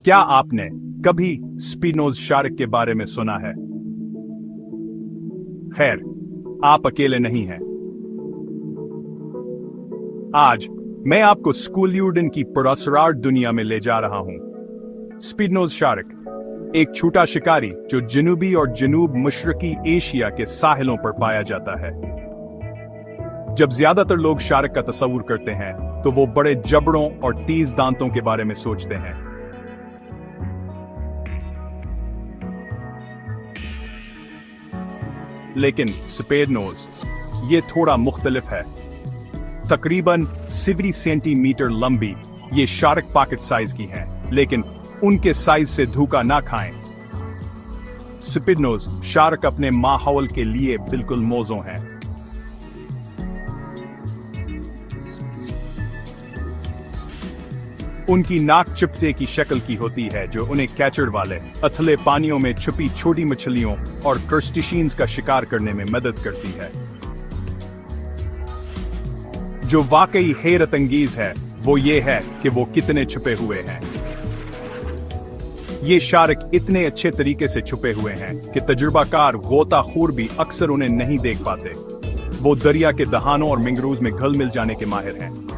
क्या आपने कभी स्पिनोज शार्क के बारे में सुना है? खैर, आप अकेले नहीं हैं। आज मैं आपको स्कूल्यूडन की पुरस्कार दुनिया में ले जा रहा हूं। स्पिनोज शार्क एक छोटा शिकारी जो जनूबी और जनूब मशरकी एशिया के साहिलों पर पाया जाता है। जब ज्यादातर लोग शार्क का तस्वुर करते हैं तो वो बड़े जबड़ों और तेज दांतों के बारे में सोचते हैं। लेकिन सफेद नोज ये थोड़ा मुख्तलिफ है। तकरीबन 70 सेंटीमीटर लंबी ये शार्क पॉकेट साइज की हैं, लेकिन उनके साइज से धोखा ना खाएं। सफेद नोज शार्क अपने माहौल के लिए बिल्कुल मौजूद हैं। उनकी नाक चिपटे की शक्ल की होती है जो उन्हें कैचर वाले अथले पानियों में छुपी छोटी मछलियों और क्रस्टेशियंस का शिकार करने में मदद करती है। जो वाकई हैरत अंगेज है वो ये है कि वो कितने छुपे हुए हैं। ये शार्क इतने अच्छे तरीके से छुपे हुए हैं कि तजुर्बाकार गोताखोर भी अक्सर उन्हें नहीं देख पाते। वो दरिया के दहानों और मैंग्रोव्स में घुल मिल जाने के माहिर हैं।